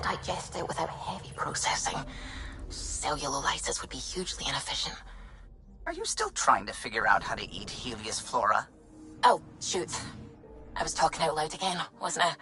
couldn't digest it without heavy processing. Cellulolysis would be hugely inefficient. Are you still trying to figure out how to eat Helios flora? Oh, shoot. I was talking out loud again, wasn't I?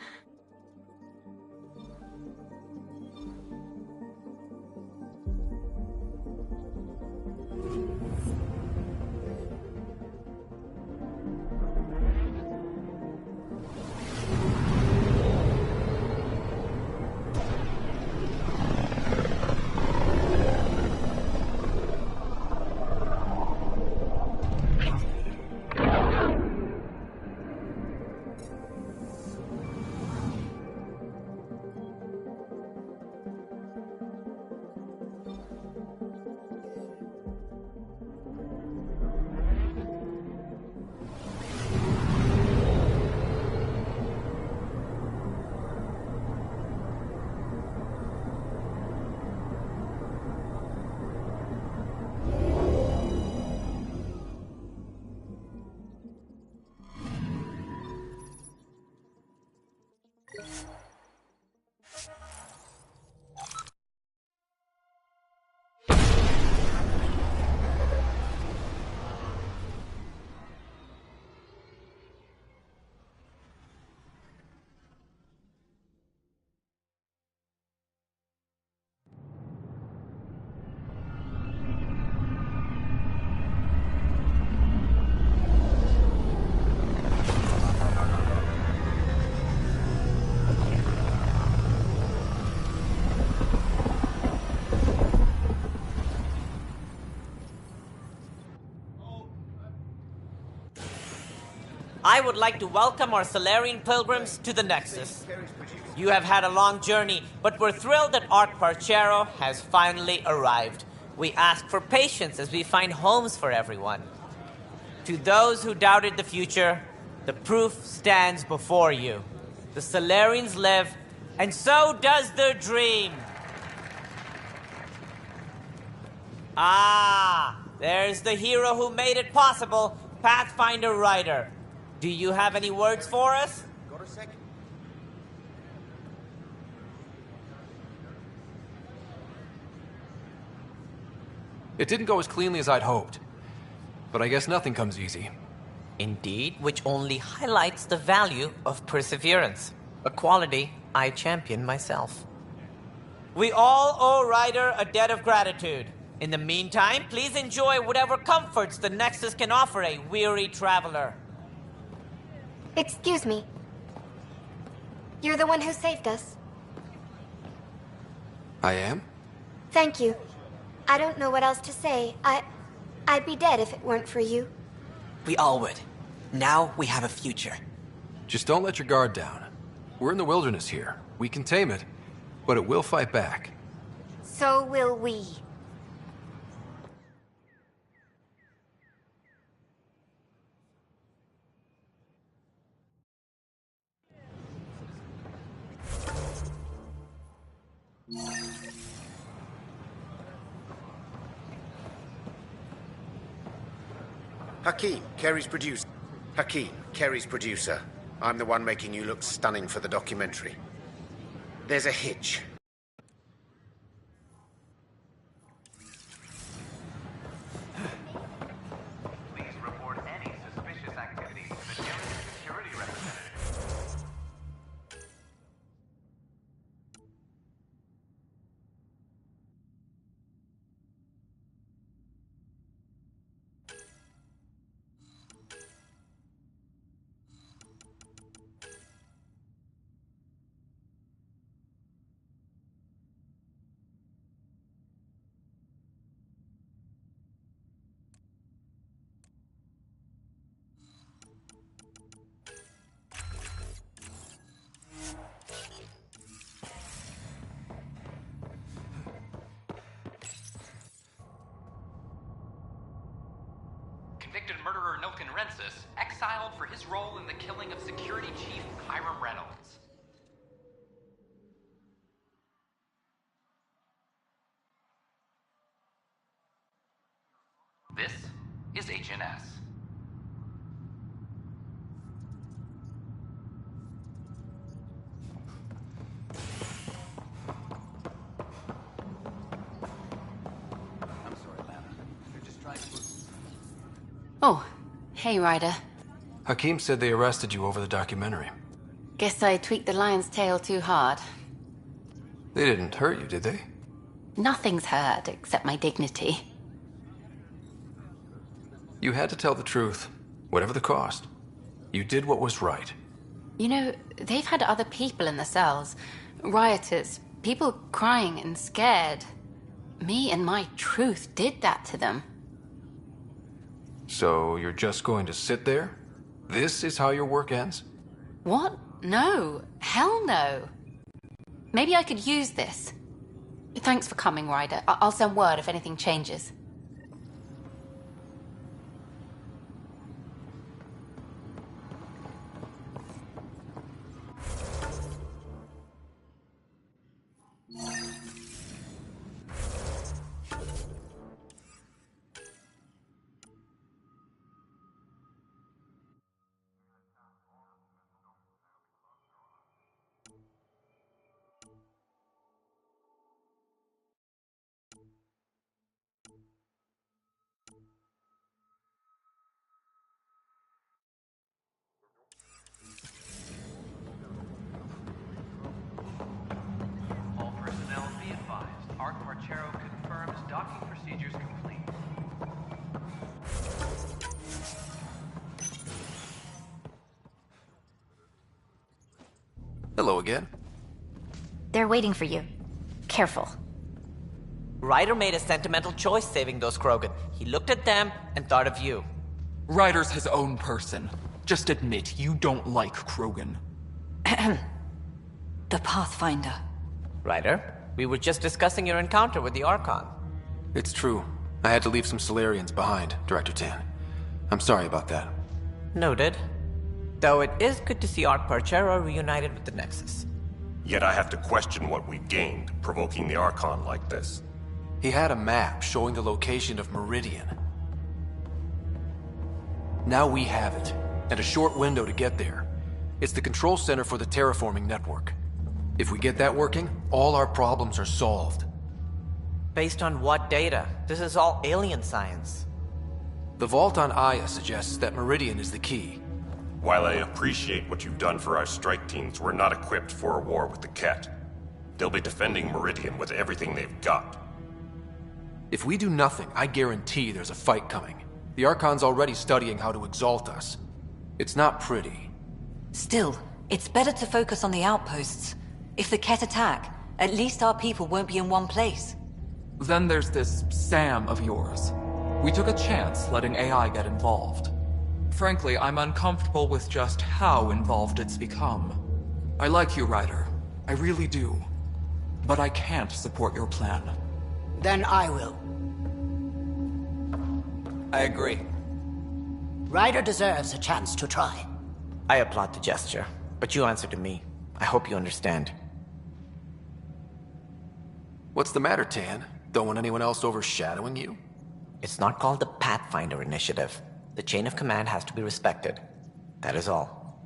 I would like to welcome our Solarian pilgrims to the Nexus. You have had a long journey, but we're thrilled that Ark Parchero has finally arrived. We ask for patience as we find homes for everyone. To those who doubted the future, the proof stands before you. The Solarians live, and so does their dream. Ah, there's the hero who made it possible, Pathfinder Ryder. Do you have any words for us? Got a second? It didn't go as cleanly as I'd hoped. But I guess nothing comes easy. Indeed, which only highlights the value of perseverance, a quality I champion myself. We all owe Ryder a debt of gratitude. In the meantime, please enjoy whatever comforts the Nexus can offer a weary traveler. Excuse me. You're the one who saved us. I am? Thank you. I don't know what else to say. I'd be dead if it weren't for you. We all would. Now we have a future. Just don't let your guard down. We're in the wilderness here. We can tame it, but it will fight back. So will we. Hakeem, Kerry's producer. Hakeem, Kerry's producer. I'm the one making you look stunning for the documentary. There's a hitch. Please report any suspicious activity to the nearest security representative. Convicted murderer Nilken Rensis, exiled for his role in the killing of Security Chief Hiram Reynolds. This is HNS. Oh, hey, Ryder. Hakim said they arrested you over the documentary. Guess I tweaked the lion's tail too hard. They didn't hurt you, did they? Nothing's hurt except my dignity. You had to tell the truth, whatever the cost. You did what was right. You know, they've had other people in the cells. Rioters, people crying and scared. Me and my truth did that to them. So you're just going to sit there? This is how your work ends? What? No. Hell no. Maybe I could use this. Thanks for coming, Ryder. I'll send word if anything changes. All personnel be advised. Arc Marchero confirms docking procedures complete. Hello again. They're waiting for you. Careful. Ryder made a sentimental choice saving those Krogan. He looked at them and thought of you. Ryder's his own person. Just admit you don't like Krogan. The Pathfinder. Ryder, we were just discussing your encounter with the Archon. It's true. I had to leave some Solarians behind, Director Tan. I'm sorry about that. Noted. Though it is good to see Arc Parchero reunited with the Nexus. Yet I have to question what we've gained, provoking the Archon like this. He had a map showing the location of Meridian. Now we have it, and a short window to get there. It's the control center for the terraforming network. If we get that working, all our problems are solved. Based on what data? This is all alien science. The vault on Aya suggests that Meridian is the key. While I appreciate what you've done for our strike teams, we're not equipped for a war with the Ket. They'll be defending Meridian with everything they've got. If we do nothing, I guarantee there's a fight coming. The Archon's already studying how to exalt us. It's not pretty. Still, it's better to focus on the outposts. If the Ket attack, at least our people won't be in one place. Then there's this Sam of yours. We took a chance letting AI get involved. Frankly, I'm uncomfortable with just how involved it's become. I like you, Ryder. I really do. But I can't support your plan. Then I will. I agree. Ryder deserves a chance to try. I applaud the gesture, but you answer to me. I hope you understand. What's the matter, Tan? Don't want anyone else overshadowing you? It's not called the Pathfinder Initiative. The chain of command has to be respected. That is all.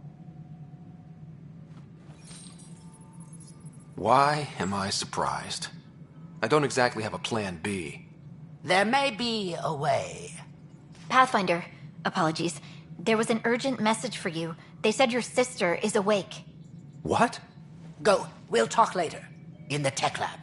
Why am I surprised? I don't exactly have a plan B. There may be a way. Pathfinder, apologies. There was an urgent message for you. They said your sister is awake. What? Go. We'll talk later. In the tech lab.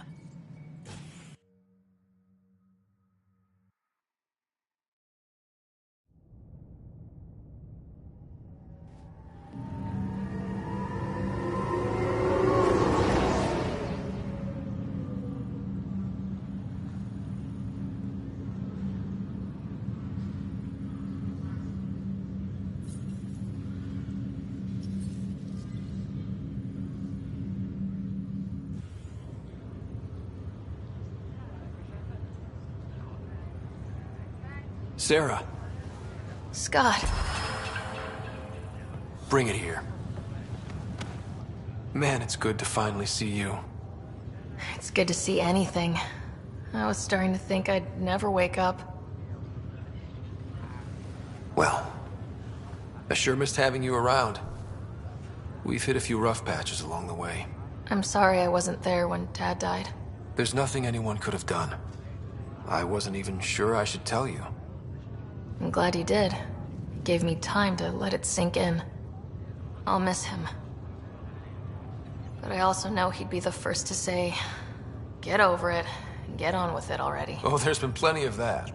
Sarah, Scott. bring it here. Man, it's good to finally see you. It's good to see anything. I was starting to think I'd never wake up. Well, I sure missed having you around. We've hit a few rough patches along the way. I'm sorry I wasn't there when Dad died. There's nothing anyone could have done. I wasn't even sure I should tell you. I'm glad he did. He gave me time to let it sink in. I'll miss him. But I also know he'd be the first to say, get over it, and get on with it already. Oh, there's been plenty of that.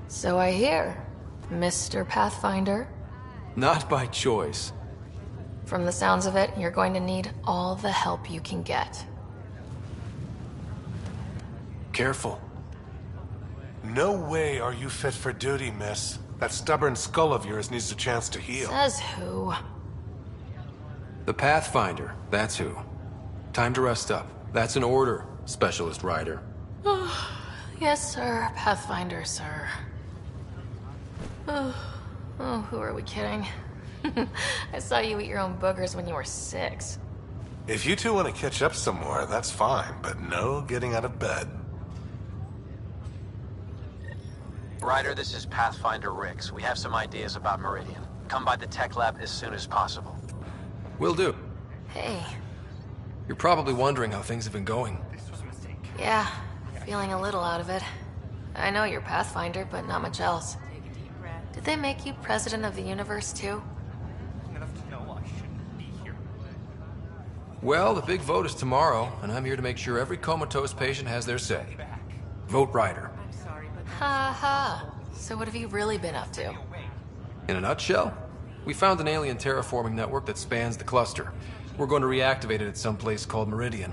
So I hear, Mr. Pathfinder. Not by choice. From the sounds of it, you're going to need all the help you can get. Careful. No way are you fit for duty, miss. That stubborn skull of yours needs a chance to heal. Says who? The Pathfinder, that's who. Time to rest up. That's an order, Specialist Ryder. Yes, sir. Pathfinder, sir. Oh, who are we kidding? I saw you eat your own boogers when you were 6. If you two want to catch up some more, that's fine, but no getting out of bed. Ryder, this is Pathfinder Rix. We have some ideas about Meridian. Come by the tech lab as soon as possible. Will do. Hey. You're probably wondering how things have been going. Yeah, feeling a little out of it. I know you're Pathfinder, but not much else. Did they make you president of the universe, too? Well, the big vote is tomorrow, and I'm here to make sure every comatose patient has their say. Vote Ryder. Ha ha. So what have you really been up to? In a nutshell, we found an alien terraforming network that spans the cluster. We're going to reactivate it at some place called Meridian.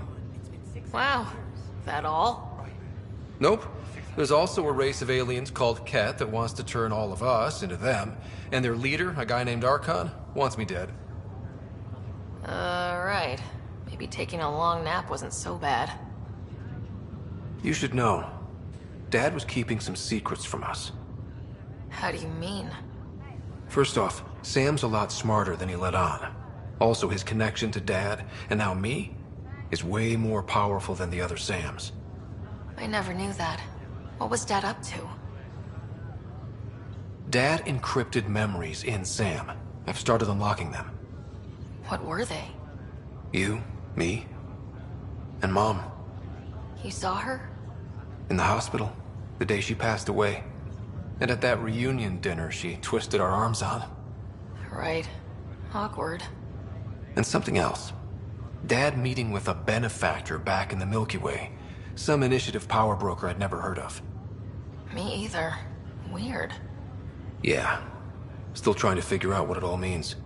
Wow. That all? Nope. There's also a race of aliens called Ket that wants to turn all of us into them, and their leader, a guy named Archon, wants me dead. Right. Maybe taking a long nap wasn't so bad. You should know. Dad was keeping some secrets from us. How do you mean? First off, Sam's a lot smarter than he let on. Also, his connection to Dad, and now me, is way more powerful than the other Sams. I never knew that. What was Dad up to? Dad encrypted memories in Sam. I've started unlocking them. What were they? You, me, and Mom. You saw her? In the hospital, the day she passed away. And at that reunion dinner she twisted our arms on. Right. Awkward. And something else. Dad meeting with a benefactor back in the Milky Way. Some initiative power broker I'd never heard of. Me either. Weird. Yeah. Still trying to figure out what it all means.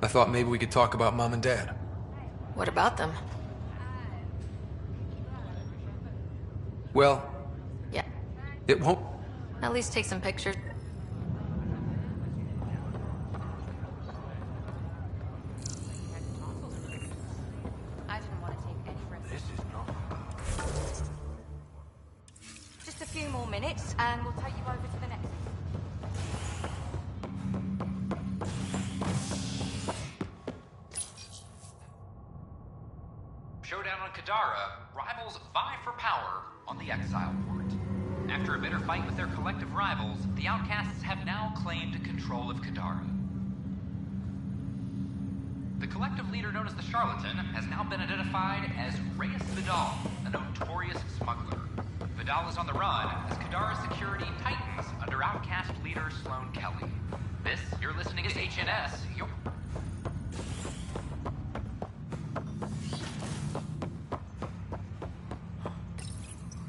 I thought maybe we could talk about Mom and Dad. What about them? Well... Yeah. It won't... At least take some pictures. Just a few more minutes, and we'll take you over to the next. Showdown on Kadara, rivals vie for power on the Exile Port. After a bitter fight with their collective rivals, the Outcasts have now claimed control of Kadara. The collective leader known as the Charlatan has now been identified as Reyes Vidal, a notorious smuggler. Vidal is on the run as Kadara's security tightens under Outcast leader Sloane Kelly. This, you're listening, is HNS.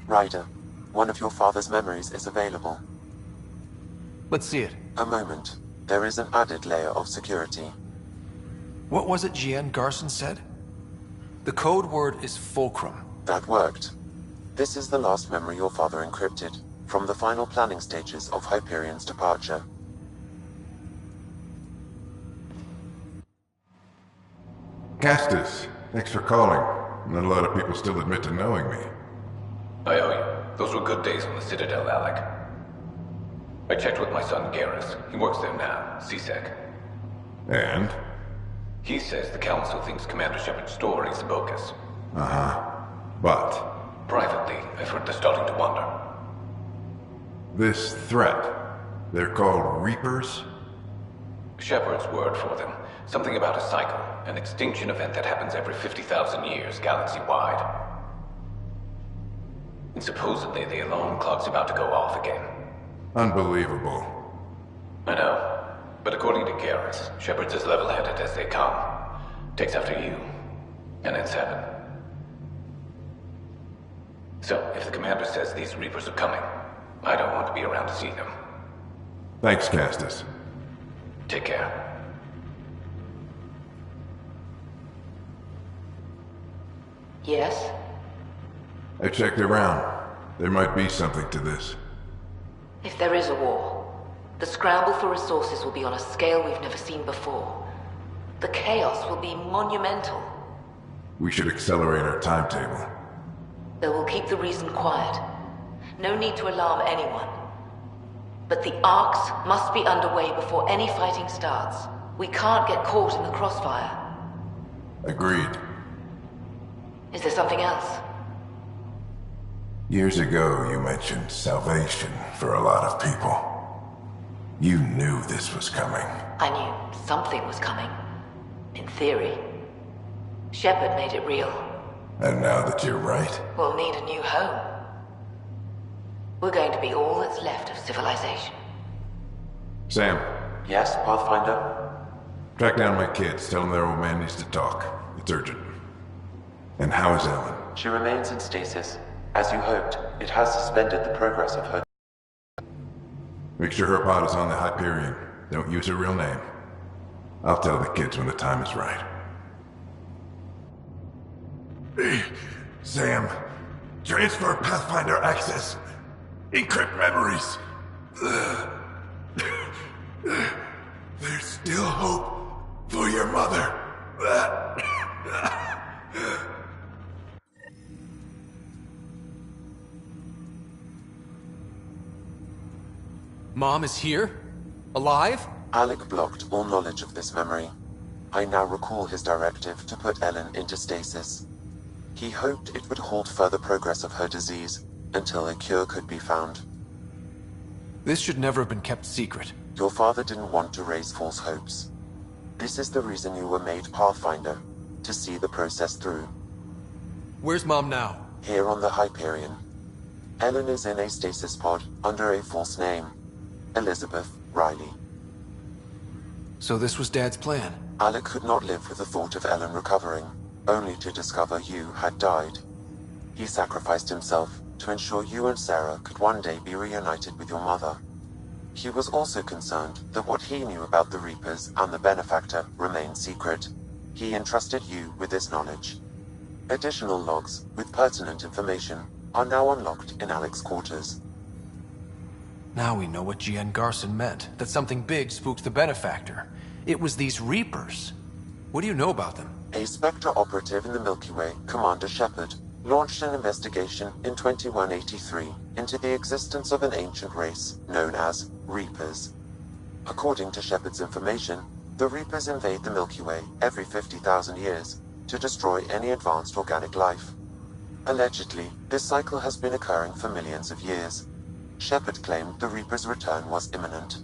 Ryder, one of your father's memories is available. Let's see it. A moment. There is an added layer of security. What was it Gian Garson said? The code word is Fulcrum. That worked. This is the last memory your father encrypted, from the final planning stages of Hyperion's departure. Castus, thanks for calling. Not a lot of people still admit to knowing me. I owe you. Those were good days on the Citadel, Alec. I checked with my son, Garrus. He works there now, CSEC. And? He says the Council thinks Commander Shepard's story is bogus. Uh-huh. But? Privately, I've heard they're starting to wonder. This threat, they're called Reapers? Shepard's word for them. Something about a cycle, an extinction event that happens every 50,000 years, galaxy-wide. And supposedly the alarm clock's about to go off again. Unbelievable. I know. But according to Garrus, Shepard's as level-headed as they come. Takes after you. And it's heaven. So, if the commander says these Reapers are coming, I don't want to be around to see them. Thanks, Castus. Take care. Yes? I checked around. There might be something to this. If there is a war, the scramble for resources will be on a scale we've never seen before. The chaos will be monumental. We should accelerate our timetable. Though we'll keep the reason quiet. No need to alarm anyone. But the arcs must be underway before any fighting starts. We can't get caught in the crossfire. Agreed. Is there something else? Years ago, you mentioned salvation for a lot of people. You knew this was coming. I knew something was coming. In theory. Shepard made it real. And now that you're right, We'll need a new home. We're going to be all that's left of civilization. Sam, Yes, Pathfinder? track down my kids. Tell them their old man needs to talk. It's urgent. And how is Ellen? She remains in stasis. As you hoped, it has suspended the progress of her. Make sure her pod is on the Hyperion. Don't use her real name. I'll tell the kids when the time is right. Sam, transfer Pathfinder access. Encrypt memories. There's still hope for your mother. Mom is here? Alive? Alec blocked all knowledge of this memory. I now recall his directive to put Ellen into stasis. He hoped it would halt further progress of her disease until a cure could be found. This should never have been kept secret. Your father didn't want to raise false hopes. This is the reason you were made Pathfinder, to see the process through. Where's Mom now? Here on the Hyperion. Ellen is in a stasis pod under a false name. Elizabeth Riley. So this was Dad's plan? Alec could not live with the thought of Ellen recovering, only to discover you had died. He sacrificed himself to ensure you and Sarah could one day be reunited with your mother. He was also concerned that what he knew about the Reapers and the Benefactor remained secret. He entrusted you with this knowledge. Additional logs with pertinent information are now unlocked in Alec's quarters. Now we know what G.N. Garson meant, that something big spooked the Benefactor. It was these Reapers. What do you know about them? A Spectre operative in the Milky Way, Commander Shepard, launched an investigation in 2183 into the existence of an ancient race known as Reapers. According to Shepard's information, the Reapers invade the Milky Way every 50,000 years to destroy any advanced organic life. Allegedly, this cycle has been occurring for millions of years. Shepard claimed the Reaper's return was imminent.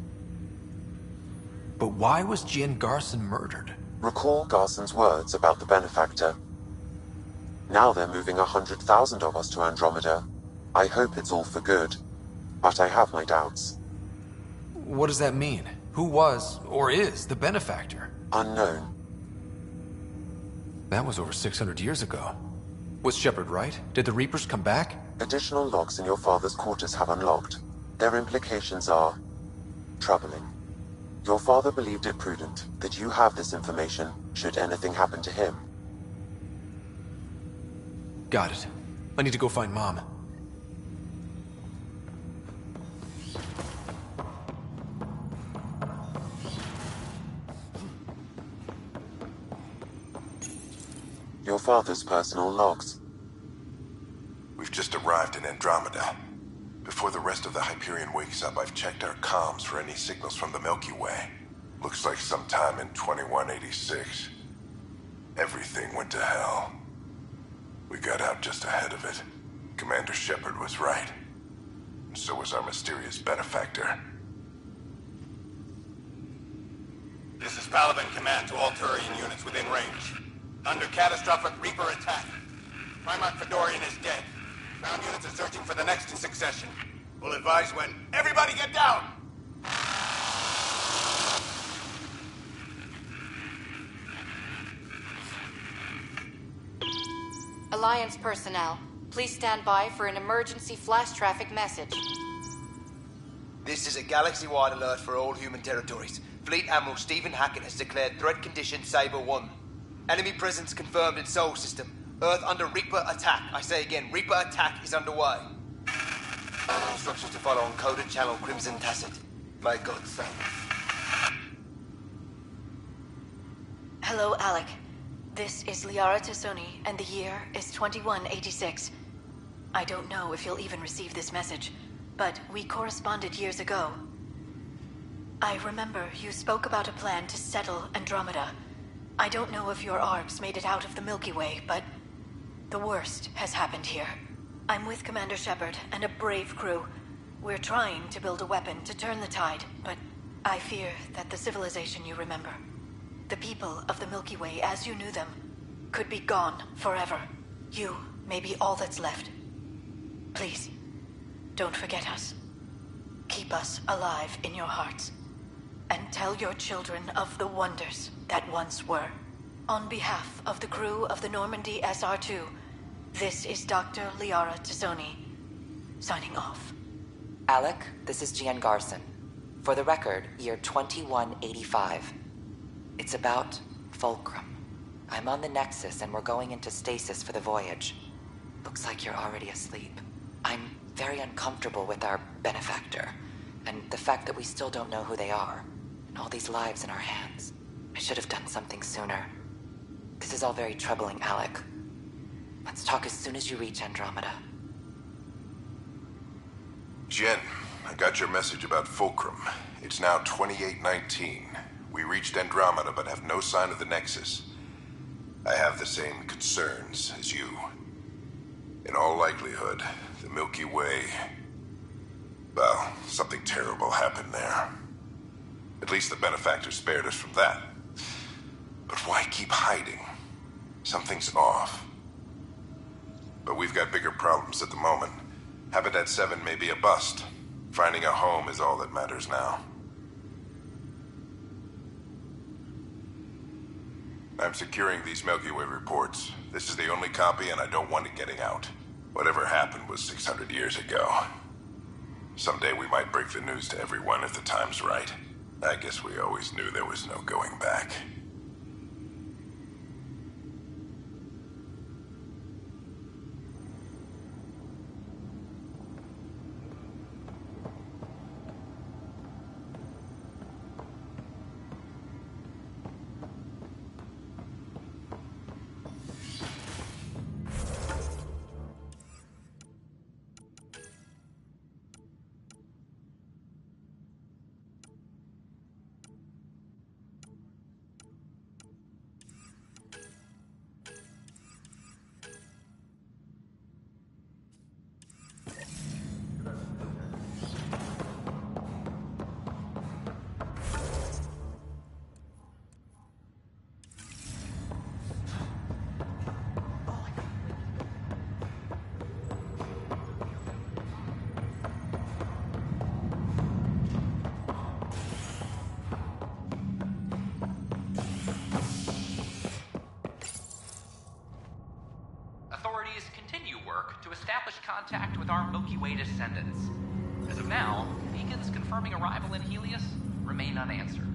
But why was G.N. Garson murdered? Recall Garson's words about the Benefactor. Now they're moving 100,000 of us to Andromeda. I hope it's all for good, but I have my doubts. What does that mean? Who was, or is, the Benefactor? Unknown. That was over 600 years ago. Was Shepard right? Did the Reapers come back? Additional logs in your father's quarters have unlocked. Their implications are troubling. Your father believed it prudent that you have this information should anything happen to him. Got it. I need to go find Mom. Your father's personal logs. We've just arrived in Andromeda. Before the rest of the Hyperion wakes up, I've checked our comms for any signals from the Milky Way. Looks like sometime in 2186. Everything went to hell. We got out just ahead of it. Commander Shepard was right. And so was our mysterious benefactor. This is Paladin Command to all Turian units within range. Under catastrophic Reaper attack. Primarch Fedorian is dead. Ground units are searching for the next in succession. We'll advise when. Everybody get down! Alliance personnel, please stand by for an emergency flash traffic message. This is a galaxy-wide alert for all human territories. Fleet Admiral Stephen Hackett has declared threat condition Saber 1. Enemy presence confirmed in Sol System. Earth under Reaper attack. I say again, Reaper attack is underway. Instructions to follow on coded channel Crimson Tacit. May God save. Hello, Alec. This is Liara Tassoni, and the year is 2186. I don't know if you'll even receive this message, but we corresponded years ago. I remember you spoke about a plan to settle Andromeda. I don't know if your arcs made it out of the Milky Way, but the worst has happened here. I'm with Commander Shepard and a brave crew. We're trying to build a weapon to turn the tide, but I fear that the civilization you remember, the people of the Milky Way as you knew them, could be gone forever. You may be all that's left. Please, don't forget us. Keep us alive in your hearts. And tell your children of the wonders that once were. On behalf of the crew of the Normandy SR-2, this is Dr. Liara Tassoni, signing off. Alec, this is Gian Garson. For the record, year 2185. It's about Fulcrum. I'm on the Nexus and we're going into stasis for the voyage. Looks like you're already asleep. I'm very uncomfortable with our benefactor, and the fact that we still don't know who they are, and all these lives in our hands. I should have done something sooner. This is all very troubling, Alec. Let's talk as soon as you reach Andromeda. Jen, I got your message about Fulcrum. It's now 2819. We reached Andromeda but have no sign of the Nexus. I have the same concerns as you. In all likelihood, the Milky Way... well, something terrible happened there. At least the benefactor spared us from that. But why keep hiding? Something's off. But we've got bigger problems at the moment. Habitat 7 may be a bust. Finding a home is all that matters now. I'm securing these Milky Way reports. This is the only copy, and I don't want it getting out. Whatever happened was 600 years ago. Someday we might break the news to everyone if the time's right. I guess we always knew there was no going back. Authorities continue work to establish contact with our Milky Way descendants. As of now, beacons confirming arrival in Helios remain unanswered.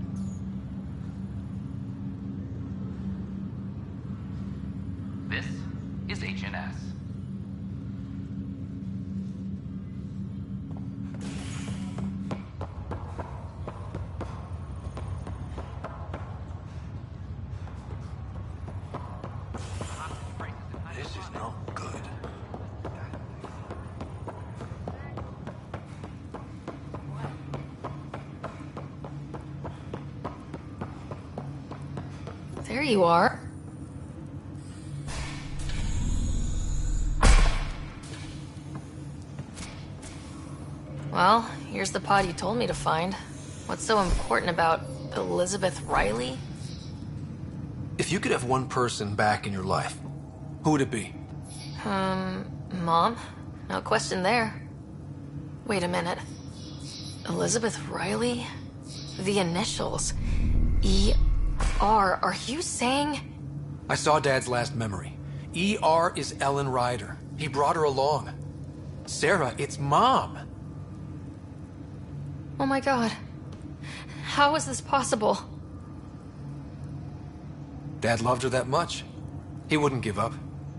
This is HNS. This is no good. There you are. Well, here's the pod you told me to find. What's so important about Elizabeth Riley? If you could have one person back in your life, who would it be? Mom? No question there. Wait a minute. Elizabeth Riley? The initials. E.R. Are you saying? I saw Dad's last memory. E.R. is Ellen Ryder. He brought her along. Sarah, it's Mom. Oh my god. How is this possible? Dad loved her that much. He wouldn't give up.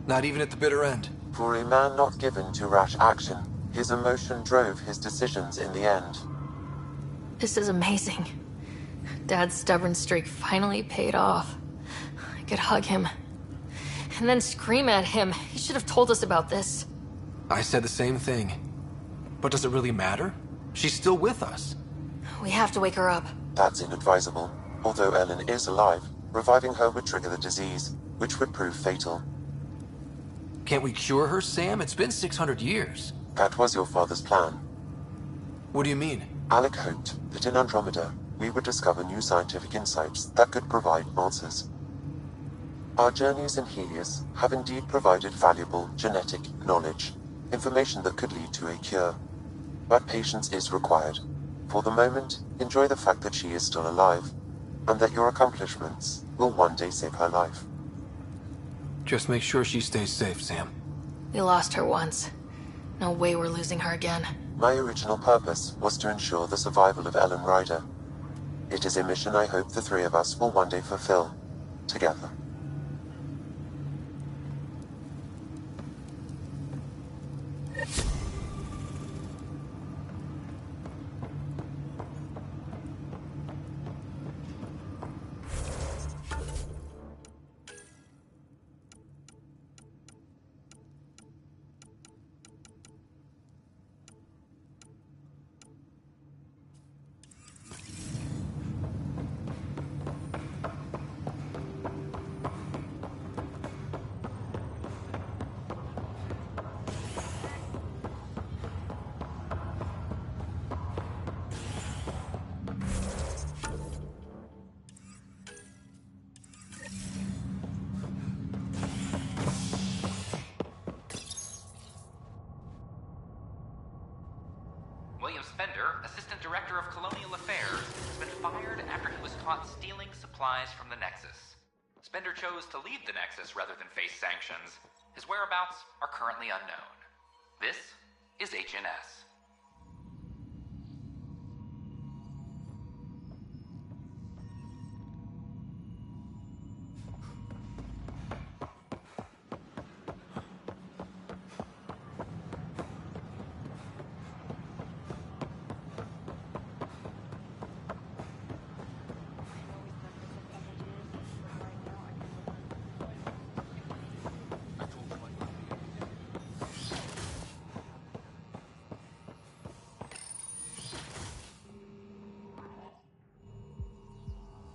Not even at the bitter end. For a man not given to rash action, his emotion drove his decisions in the end. This is amazing. Dad's stubborn streak finally paid off. I could hug him. And then scream at him. He should have told us about this. I said the same thing. But does it really matter? She's still with us. We have to wake her up. That's inadvisable. Although Ellen is alive, reviving her would trigger the disease, which would prove fatal. Can't we cure her, Sam? It's been 600 years. That was your father's plan. What do you mean? Alec hoped that in Andromeda, we would discover new scientific insights that could provide answers. Our journeys in Helios have indeed provided valuable genetic knowledge, information that could lead to a cure. But patience is required. For the moment, enjoy the fact that she is still alive, and that your accomplishments will one day save her life. Just make sure she stays safe, Sam. We lost her once. No way we're losing her again. My original purpose was to ensure the survival of Ellen Ryder. It is a mission I hope the three of us will one day fulfill, together. William Spender, Assistant Director of Colonial Affairs, has been fired after he was caught stealing supplies from the Nexus. Spender chose to leave the Nexus rather than face sanctions. His whereabouts are currently unknown. This is HNS.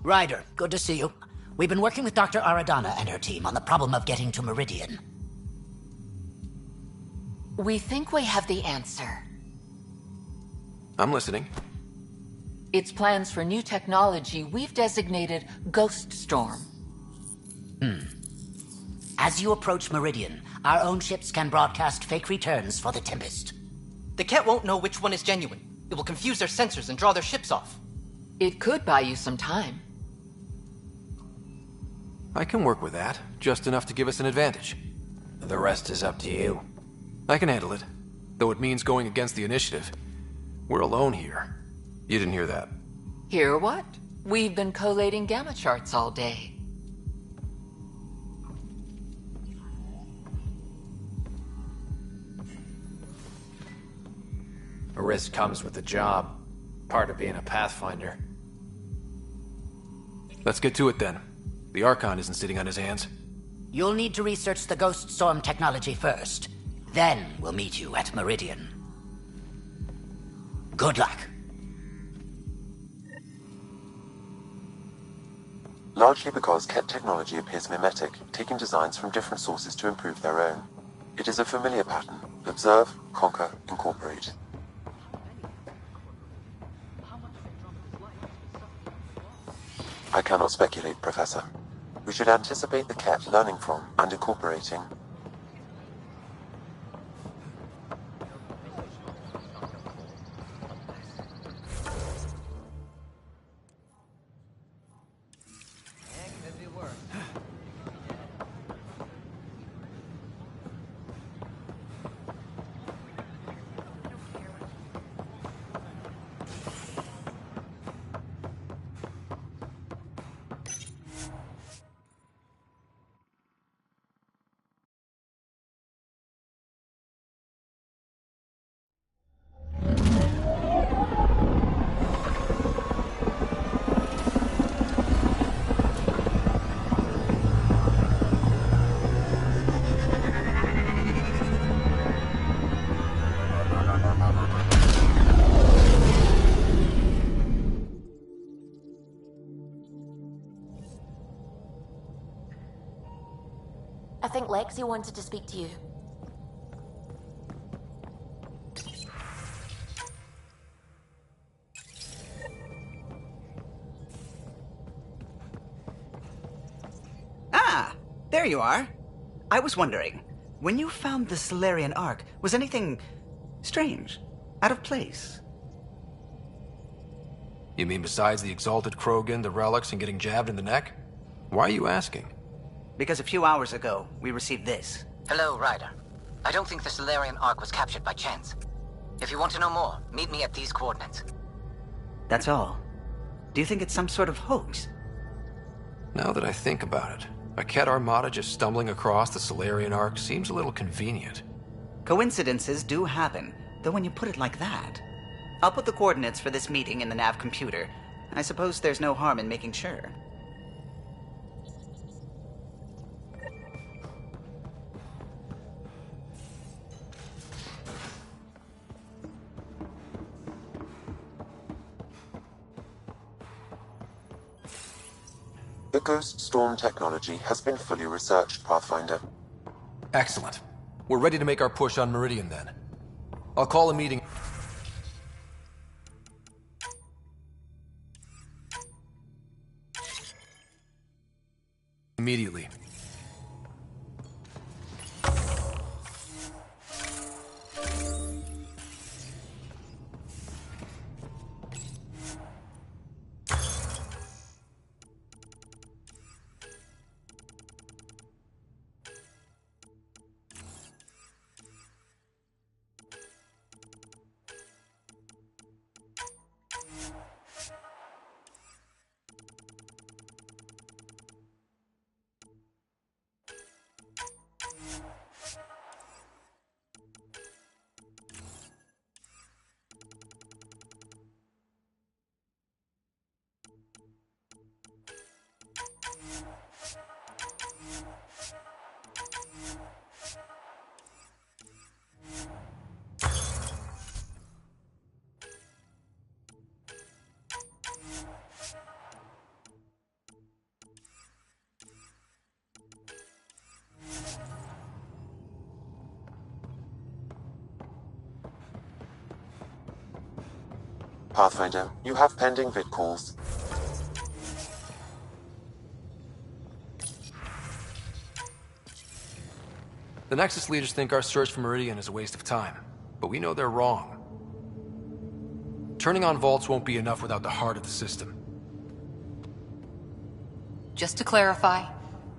Ryder, good to see you. We've been working with Dr. Aradana and her team on the problem of getting to Meridian. We think we have the answer. I'm listening. It's plans for new technology we've designated Ghost Storm. As you approach Meridian, our own ships can broadcast fake returns for the Tempest. The Ket won't know which one is genuine. It will confuse their sensors and draw their ships off. It could buy you some time. I can work with that, just enough to give us an advantage. The rest is up to you. I can handle it, though it means going against the initiative. We're alone here. You didn't hear that. Hear what? We've been collating gamma charts all day. A risk comes with the job. Part of being a Pathfinder. Let's get to it then. The Archon isn't sitting on his hands. You'll need to research the Ghost Storm technology first. Then we'll meet you at Meridian. Good luck. Largely because Ket technology appears mimetic, taking designs from different sources to improve their own. It is a familiar pattern. Observe, conquer, incorporate. I cannot speculate, Professor. We should anticipate the Ket learning from and incorporating. think Lexi wanted to speak to you. Ah, there you are. I was wondering, when you found the Solarian Ark, was anything strange, out of place? You mean besides the Exalted Krogan, the relics, and getting jabbed in the neck? Why are you asking? Because a few hours ago, we received this. Hello, Ryder. I don't think the Solarian Ark was captured by chance. If you want to know more, meet me at these coordinates. That's all. Do you think it's some sort of hoax? Now that I think about it, a Ket Armada just stumbling across the Solarian Ark seems a little convenient. Coincidences do happen, though when you put it like that. I'll put the coordinates for this meeting in the nav computer. I suppose there's no harm in making sure. The Ghost Storm technology has been fully researched, Pathfinder. Excellent. We're ready to make our push on Meridian then. I'll call a meeting. Immediately. Pathfinder, you have pending vid calls. The Nexus leaders think our search for Meridian is a waste of time, but we know they're wrong. Turning on vaults won't be enough without the heart of the system. Just to clarify,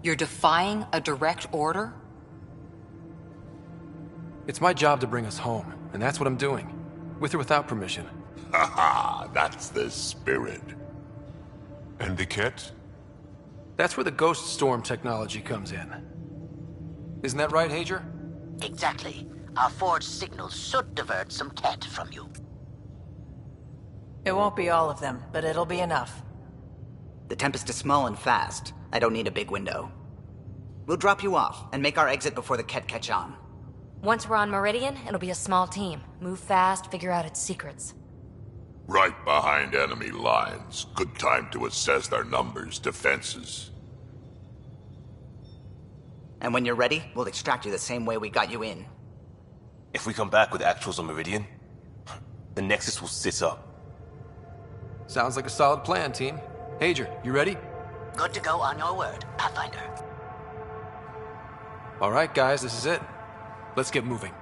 you're defying a direct order? It's my job to bring us home, and that's what I'm doing. With or without permission. Haha, that's the spirit. And the kit? That's where the Ghost Storm technology comes in. Isn't that right, Hager? Exactly. Our forged signals should divert some Ket from you. It won't be all of them, but it'll be enough. The Tempest is small and fast. I don't need a big window. We'll drop you off and make our exit before the Ket catch on. Once we're on Meridian, it'll be a small team. Move fast, figure out its secrets. Right behind enemy lines. Good time to assess their numbers, defenses. And when you're ready, we'll extract you the same way we got you in. If we come back with actuals on Meridian, the Nexus will sit up. Sounds like a solid plan, team. Hager, you ready? Good to go on your word, Pathfinder. All right, guys, this is it. Let's get moving.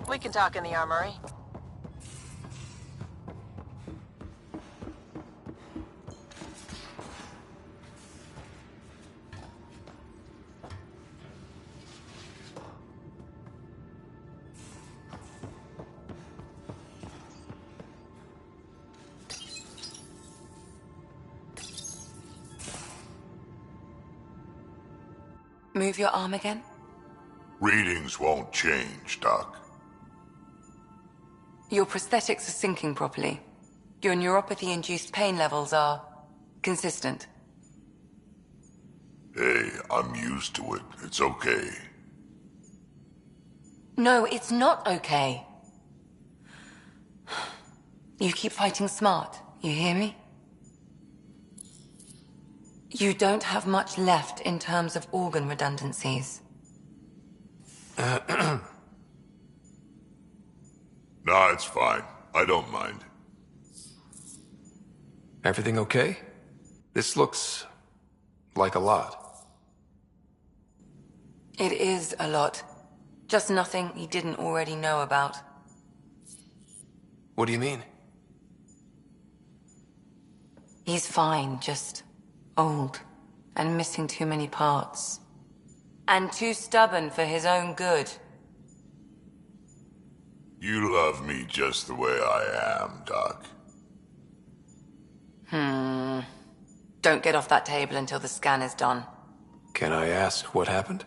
We can talk in the armory. Move your arm again? Readings won't change, Doc. Your prosthetics are syncing properly. Your neuropathy-induced pain levels are consistent. Hey, I'm used to it. It's okay. No, it's not okay. You keep fighting smart, you hear me? You don't have much left in terms of organ redundancies. Nah, it's fine. I don't mind. Everything okay? This looks like a lot. It is a lot. Just nothing he didn't already know about. What do you mean? He's fine, just old and missing too many parts. And too stubborn for his own good. You love me just the way I am, Doc. Don't get off that table until the scan is done. Can I ask what happened?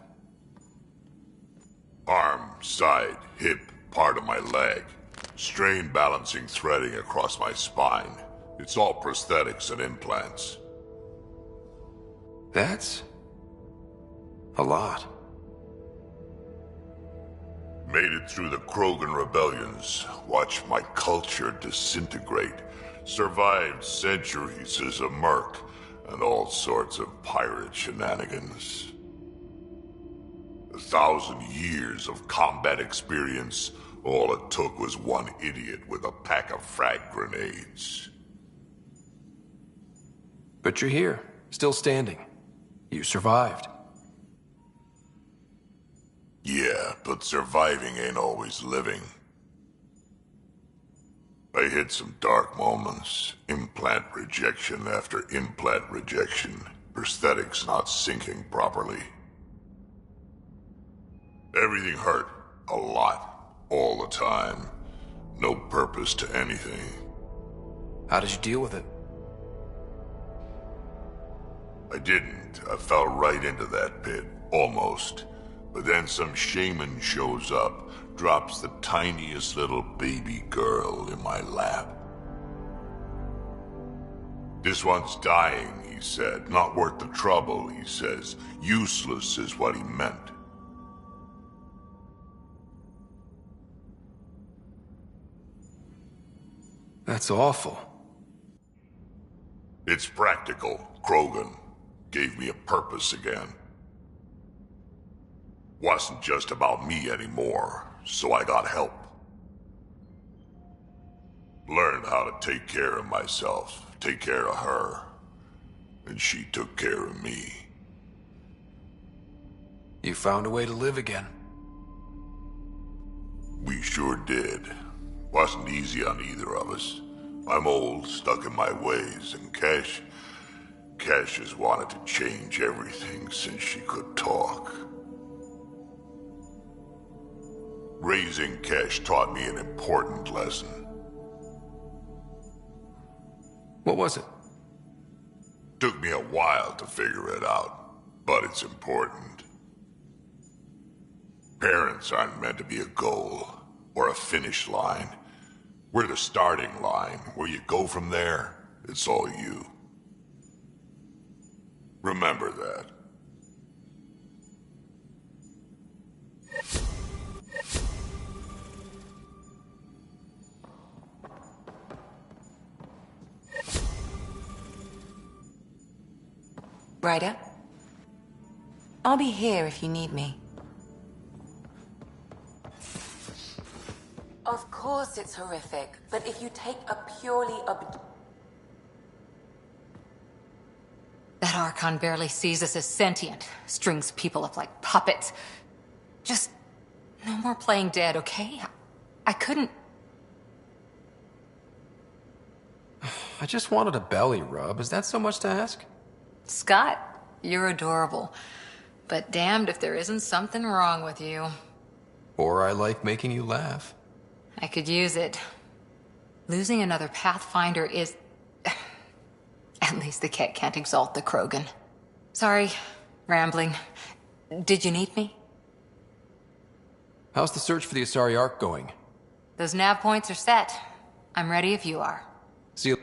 Arm, side, hip, part of my leg. Strain balancing threading across my spine. It's all prosthetics and implants. That's a lot. Made it through the Krogan rebellions. Watched my culture disintegrate. Survived centuries as a merc and all sorts of pirate shenanigans. 1,000 years of combat experience. All it took was one idiot with a pack of frag grenades. But you're here, still standing. You survived. Yeah, but surviving ain't always living. I hit some dark moments. Implant rejection after implant rejection. Prosthetics not syncing properly. Everything hurt. A lot. All the time. No purpose to anything. How did you deal with it? I didn't. I fell right into that pit. Almost. But then some shaman shows up, drops the tiniest little baby girl in my lap. This one's dying, he said. Not worth the trouble, he says. Useless is what he meant. That's awful. It's practical. Krogan gave me a purpose again. Wasn't just about me anymore, so I got help. Learned how to take care of myself, take care of her. And she took care of me. You found a way to live again. We sure did. Wasn't easy on either of us. I'm old, stuck in my ways, and Cash has wanted to change everything since she could talk. Raising Cash taught me an important lesson. What was it? Took me a while to figure it out, but it's important. Parents aren't meant to be a goal or a finish line. We're the starting line. Where you go from there, it's all you. Remember that. Ryder? I'll be here if you need me. Of course it's horrific, but if you take a purely That Archon barely sees us as sentient. Strings people up like puppets. Just no more playing dead, okay? I couldn't... I just wanted a belly rub. Is that so much to ask? Scott, you're adorable. But damned if there isn't something wrong with you. Or I like making you laugh. I could use it. Losing another Pathfinder is... At least the cat can't exalt the Krogan. Sorry, rambling. Did you need me? How's the search for the Asari Ark going? Those nav points are set. I'm ready if you are. See you...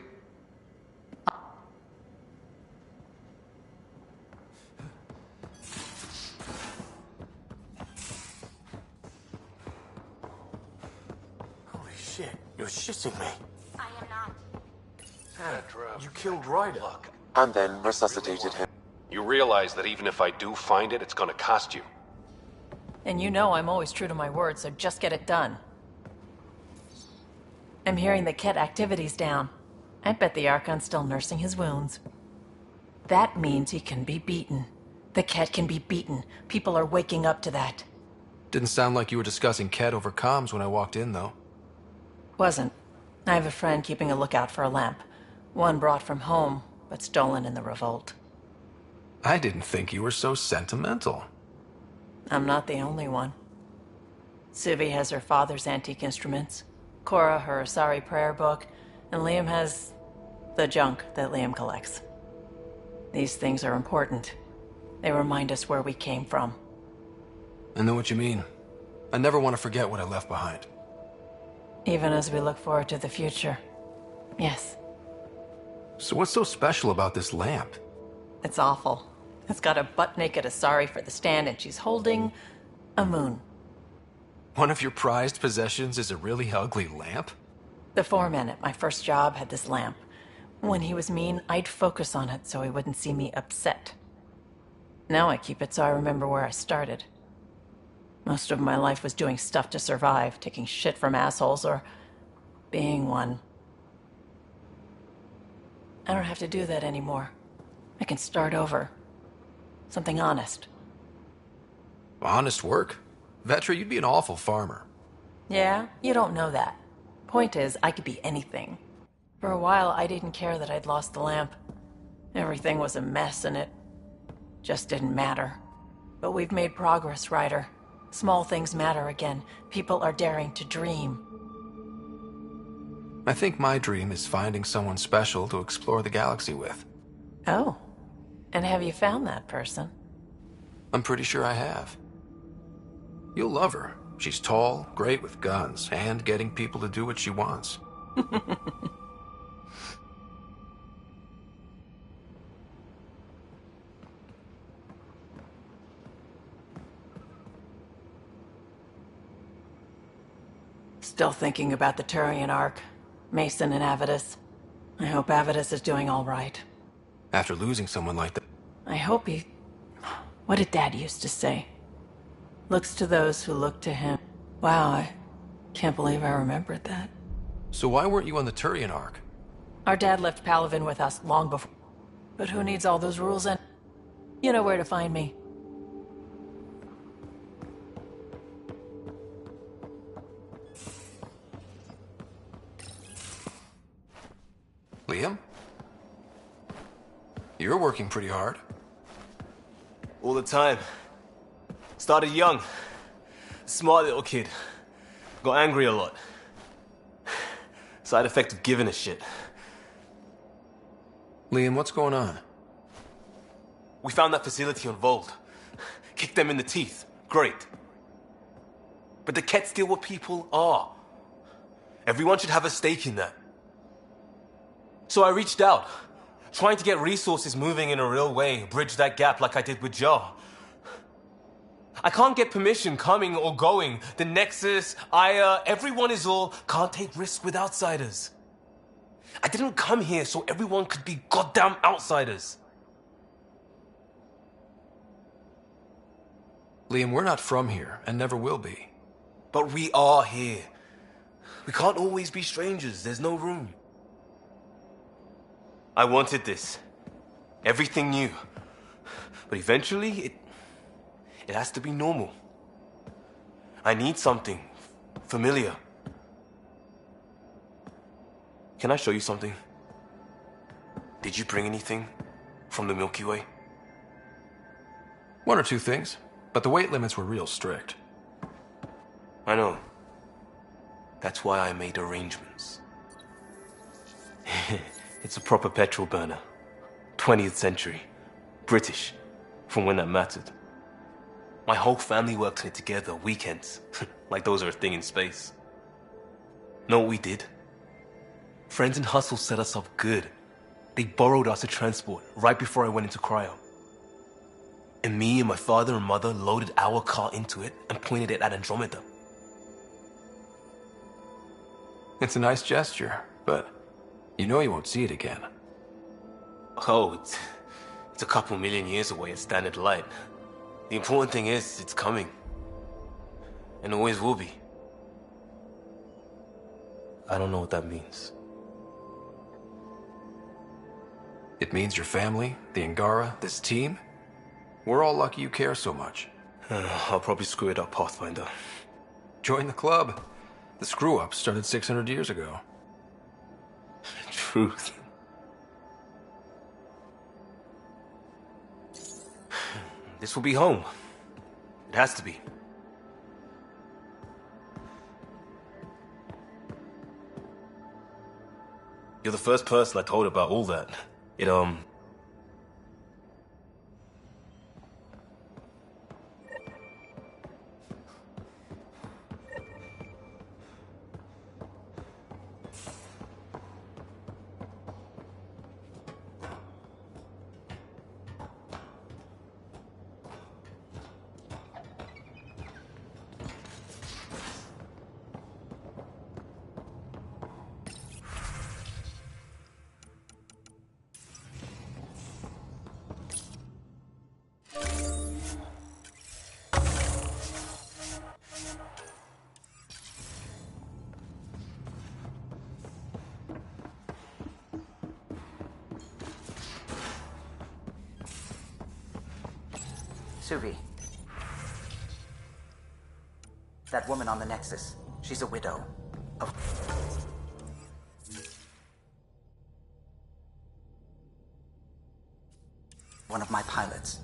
shit. You're shitting me. I am not. You killed Ryder. And then resuscitated him. You realize that even if I do find it, it's gonna cost you. And you know I'm always true to my word, so just get it done. I'm hearing the Ket activity's down. I bet the Archon's still nursing his wounds. That means he can be beaten. The Ket can be beaten. People are waking up to that. Didn't sound like you were discussing Ket over comms when I walked in, though. Wasn't. I have a friend keeping a lookout for a lamp. One brought from home, but stolen in the revolt. I didn't think you were so sentimental. I'm not the only one. Suvi has her father's antique instruments, Cora her Asari prayer book, and Liam has the junk that Liam collects. These things are important. They remind us where we came from. I know what you mean. I never want to forget what I left behind. Even as we look forward to the future. Yes. So what's so special about this lamp? It's awful. It's got a butt-naked Asari for the stand, and she's holding a moon. One of your prized possessions is a really ugly lamp? The foreman at my first job had this lamp. When he was mean, I'd focus on it so he wouldn't see me upset. Now I keep it so I remember where I started. Most of my life was doing stuff to survive, taking shit from assholes, or being one. I don't have to do that anymore. I can start over. Something honest. Honest work? Vetra, you'd be an awful farmer. Yeah, you don't know that. Point is, I could be anything. For a while, I didn't care that I'd lost the lamp. Everything was a mess, and it just didn't matter. But we've made progress, Ryder. Small things matter again. People are daring to dream. I think my dream is finding someone special to explore the galaxy with. Oh. And have you found that person? I'm pretty sure I have. You'll love her. She's tall, great with guns, and getting people to do what she wants. Still thinking about the Turian Ark. Mason and Avidus. I hope Avidus is doing all right. After losing someone like that. I hope he... What did Dad used to say? Looks to those who look to him. Wow, I can't believe I remembered that. So why weren't you on the Turian Ark? Our dad left Palavin with us long before. But who needs all those rules and... You know where to find me. Liam? You're working pretty hard. All the time. Started young. Smart little kid. Got angry a lot. Side effect of giving a shit. Liam, what's going on? We found that facility on Vold. Kicked them in the teeth. Great. But the Ket steal what people are. Everyone should have a stake in that. So I reached out, trying to get resources moving in a real way, bridge that gap like I did with Jar. I can't get permission coming or going. The Nexus, Aya, everyone is all, can't take risks with outsiders. I didn't come here so everyone could be goddamn outsiders. Liam, we're not from here, and never will be. But we are here. We can't always be strangers, there's no room. I wanted this. Everything new. But eventually, it has to be normal. I need something familiar. Can I show you something? Did you bring anything from the Milky Way? One or two things, but the weight limits were real strict. I know. That's why I made arrangements. It's a proper petrol burner. 20th century. British. From when that mattered. My whole family worked on it together, weekends. Like those are a thing in space. Know what we did? Friends in Hustle set us up good. They borrowed us a transport right before I went into cryo. And me and my father and mother loaded our car into it and pointed it at Andromeda. It's a nice gesture, but you know you won't see it again. Oh, it's a couple million years away at standard light. The important thing is, it's coming. And always will be. I don't know what that means. It means your family, the Angara, this team. We're all lucky you care so much. I'll probably screw it up, Pathfinder. Join the club. The screw-up started 600 years ago. Truth. This will be home. It has to be. You're the first person I told about all that. It, Suvi. That woman on the Nexus. She's a widow. Of... one of my pilots.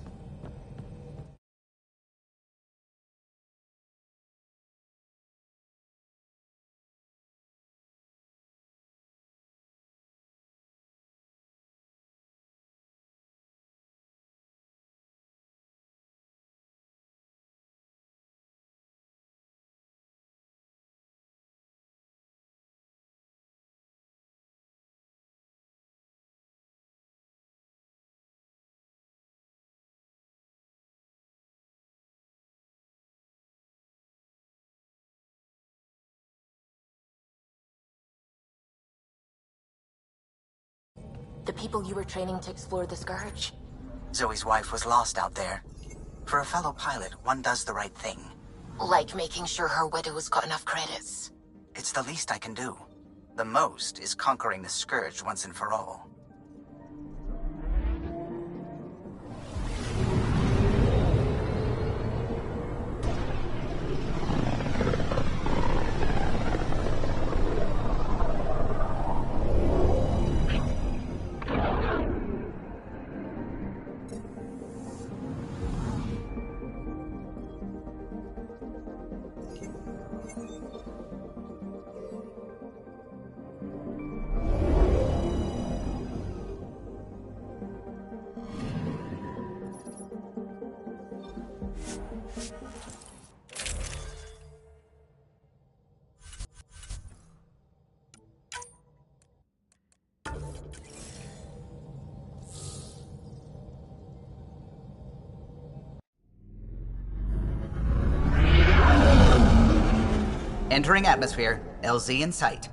The people you were training to explore the Scourge? Zoe's wife was lost out there. For a fellow pilot, one does the right thing. Like making sure her widow's got enough credits. It's the least I can do. The most is conquering the Scourge once and for all. Entering atmosphere. LZ in sight.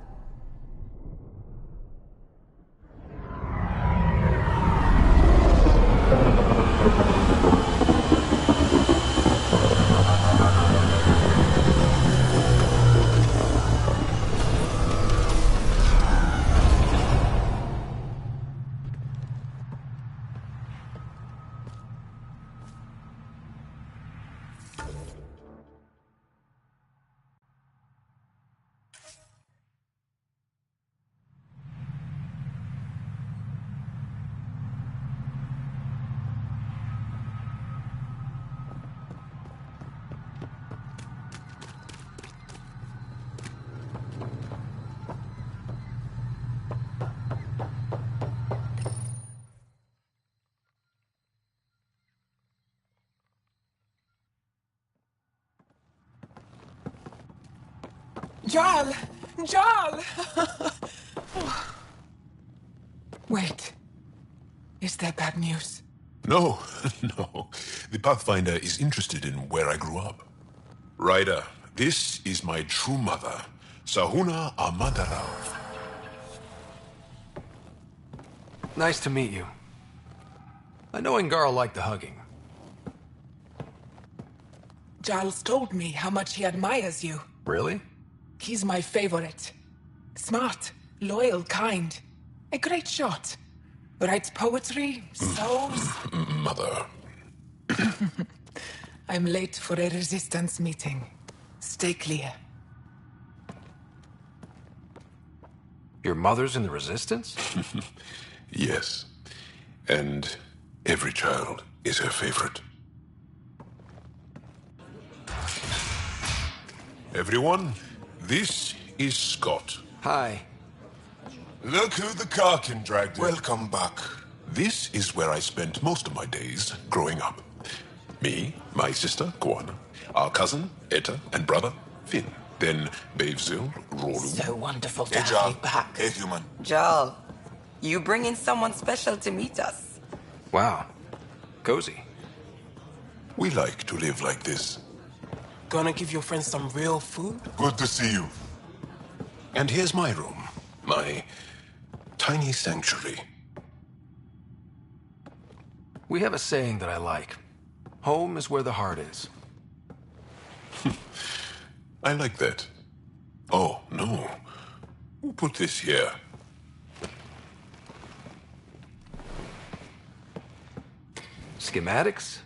Jarl! Jarl! Wait. Is that bad news? No, no. The Pathfinder is interested in where I grew up. Ryder, this is my true mother, Sahuna Amadarav. Nice to meet you. I know Ingara liked the hugging. Giles told me how much he admires you. Really? He's my favorite. Smart, loyal, kind. A great shot. Writes poetry, sews. Mother. I'm late for a resistance meeting. Stay clear. Your mother's in the Resistance? Yes. And every child is her favorite. Everyone, this is Scott. Hi. Look who the car can drag. Welcome back. This is where I spent most of my days growing up. Me, my sister, Kwana, our cousin, Etta, and brother, Finn. Then Bavzil, Rolu. So wonderful to Hey, have Jal. you back. Hey, human. Jal, you bring in someone special to meet us. Wow. Cozy. We like to live like this. Gonna give your friends some real food? Good to see you. And here's my room. My tiny sanctuary. We have a saying that I like. Home is where the heart is. I like that. Oh, no. Who put this here? Schematics?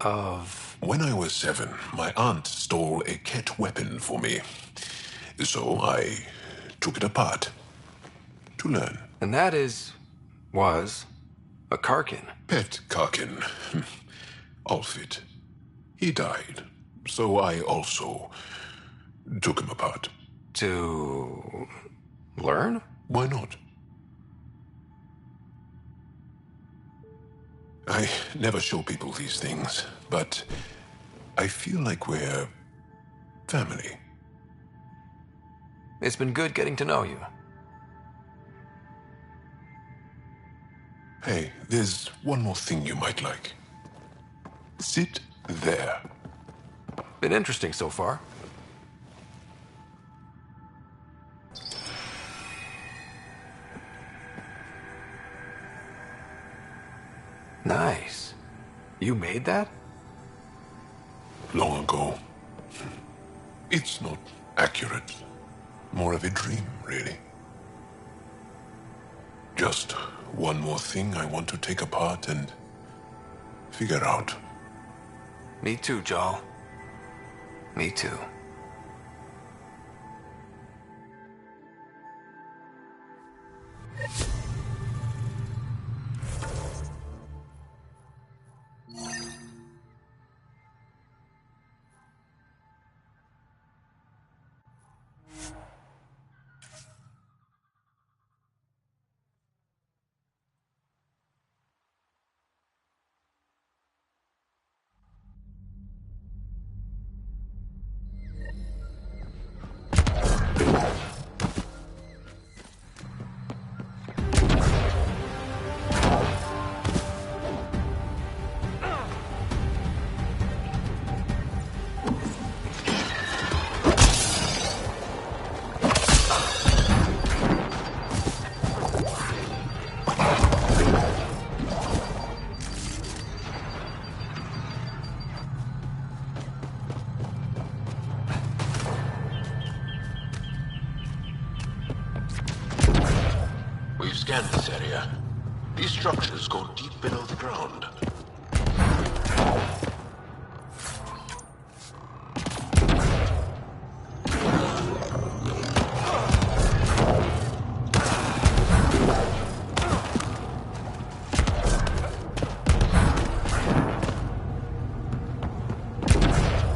Of... When I was 7, my aunt stole a cat weapon for me. So I took it apart. To learn. And that was a Karkin. Pet Karkin. Alfit. He died. So I also took him apart. To learn? Why not? I never show people these things, but I feel like we're family. It's been good getting to know you. Hey, there's one more thing you might like. Sit there. Been interesting so far. Nice. You made that? Long ago. It's not accurate. More of a dream, really. Just one more thing I want to take apart and figure out. Me too, Jal. Me too. We've scanned this area. These structures go deep below the ground.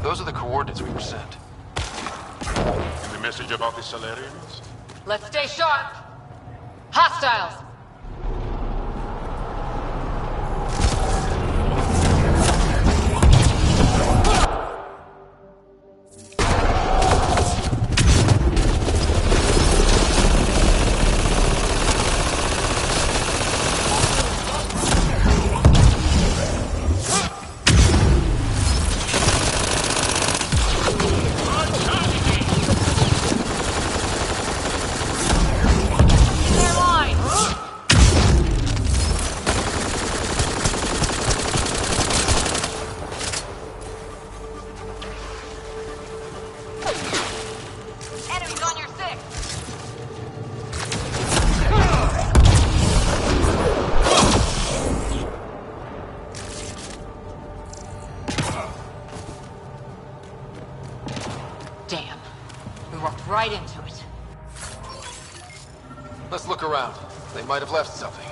Those are the coordinates we were sent. Any message about the Salarians? Let's stay sharp. Hostiles! on your six. Damn. We walked right into it. Let's look around. They might have left something.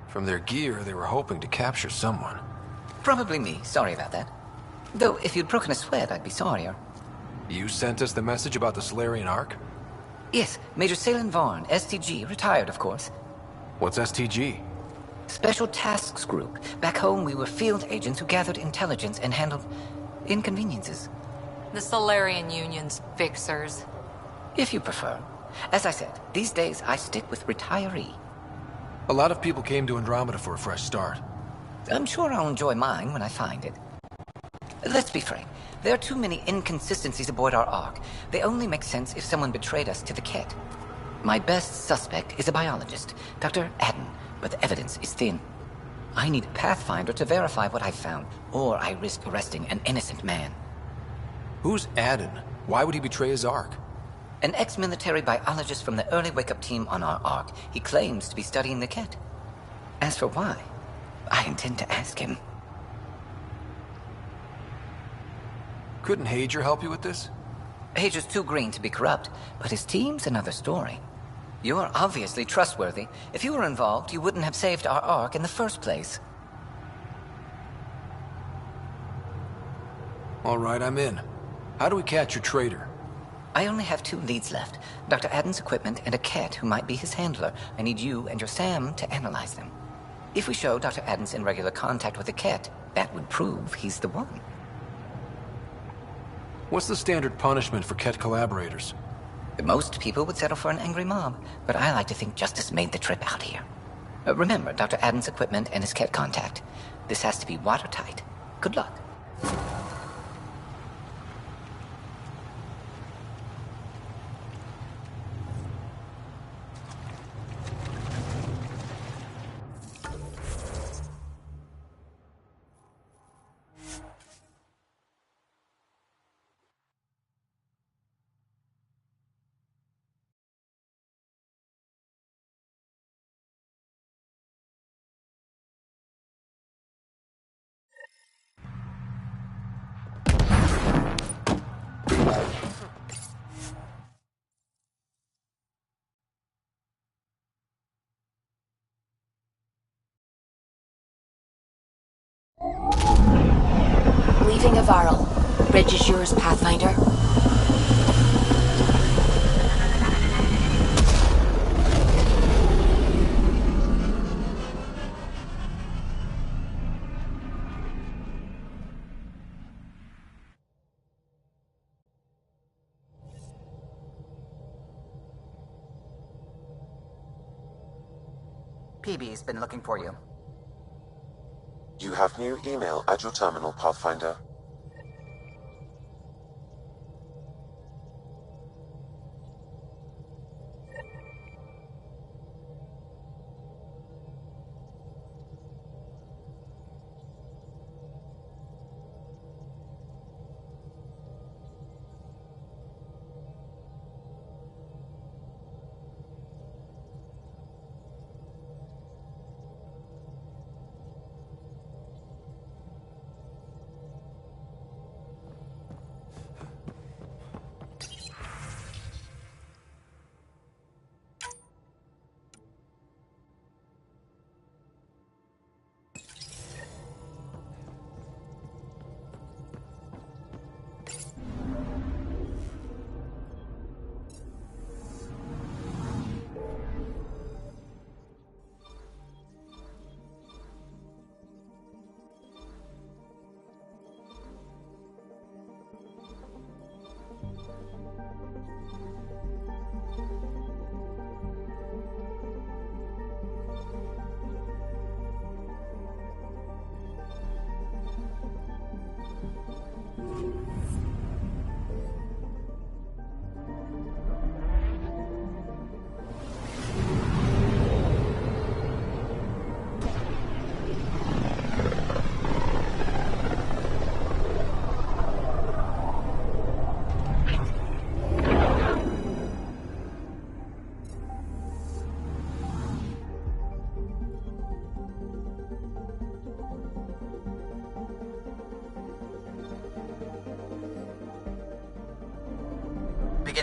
From their gear, they were hoping to capture someone. Probably me. Sorry about that. Though, if you'd broken a sweat, I'd be sorrier. You sent us the message about the Solarian Ark? Yes, Major Salen Vaughn, STG, retired, of course. What's STG? Special Tasks Group. Back home, we were field agents who gathered intelligence and handled inconveniences. The Solarian Union's fixers. If you prefer. As I said, these days I stick with retiree. A lot of people came to Andromeda for a fresh start. I'm sure I'll enjoy mine when I find it. Let's be frank. There are too many inconsistencies aboard our Ark. They only make sense if someone betrayed us to the Ket. My best suspect is a biologist, Dr. Adden, but the evidence is thin. I need a Pathfinder to verify what I've found, or I risk arresting an innocent man. Who's Adden? Why would he betray his Ark? An ex-military biologist from the early wake-up team on our Ark. He claims to be studying the Ket. As for why, I intend to ask him. Couldn't Hager help you with this? Hager's too green to be corrupt, but his team's another story. You're obviously trustworthy. If you were involved, you wouldn't have saved our Ark in the first place. All right, I'm in. How do we catch your traitor? I only have 2 leads left. Dr. Adden's equipment and a Ket who might be his handler. I need you and your Sam to analyze them. If we show Dr. Adden's in regular contact with the Ket, that would prove he's the one. What's the standard punishment for Ket collaborators? Most people would settle for an angry mob, but I like to think justice made the trip out here. Remember Dr. Adden's equipment and his Ket contact. This has to be watertight. Good luck. Leaving Avaril. Bridge is yours, Pathfinder. PB's been looking for you. You have new email at your terminal, Pathfinder.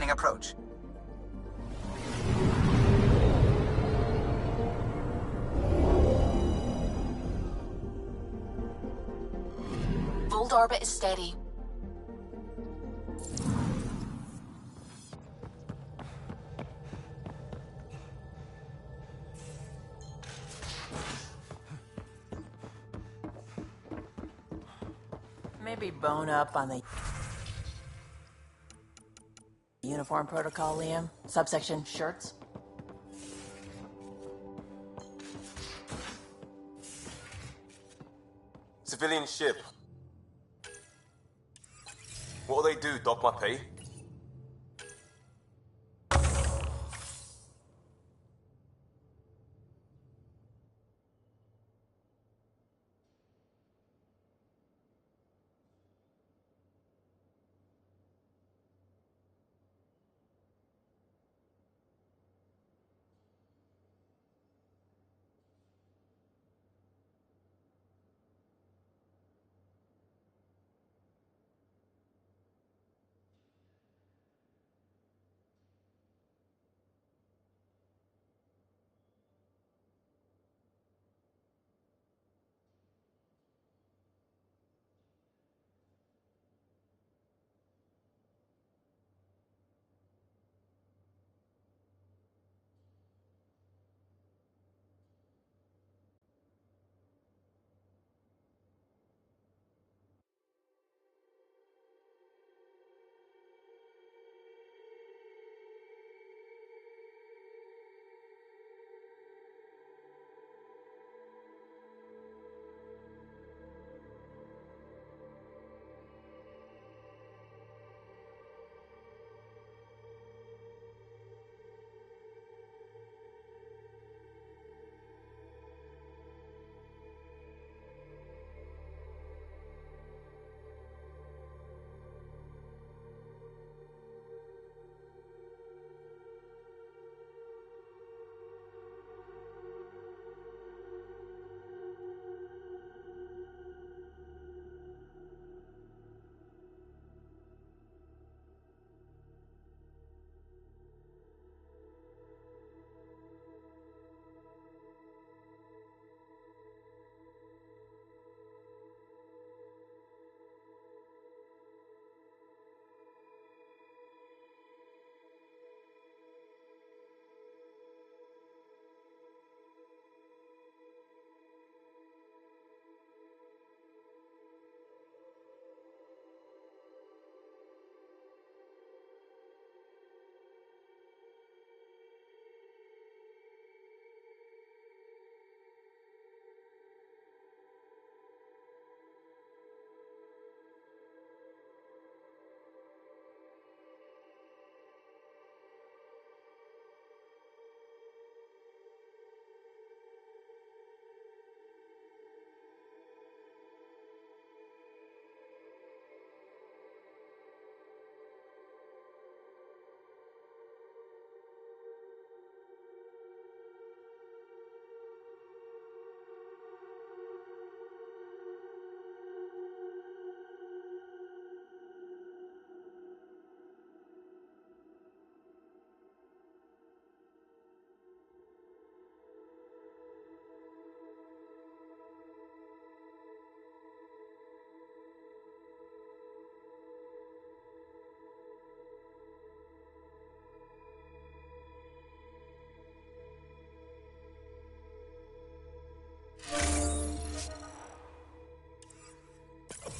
beginning approach. Fold orbit is steady. Maybe bone up on the uniform protocol, Liam. Subsection shirts. Civilian ship. What'll they do, dock my pay?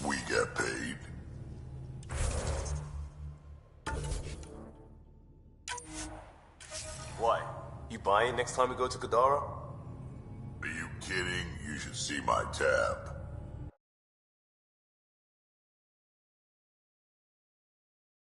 We get paid. Why? You buying next time we go to Kadara? Are you kidding? You should see my tab.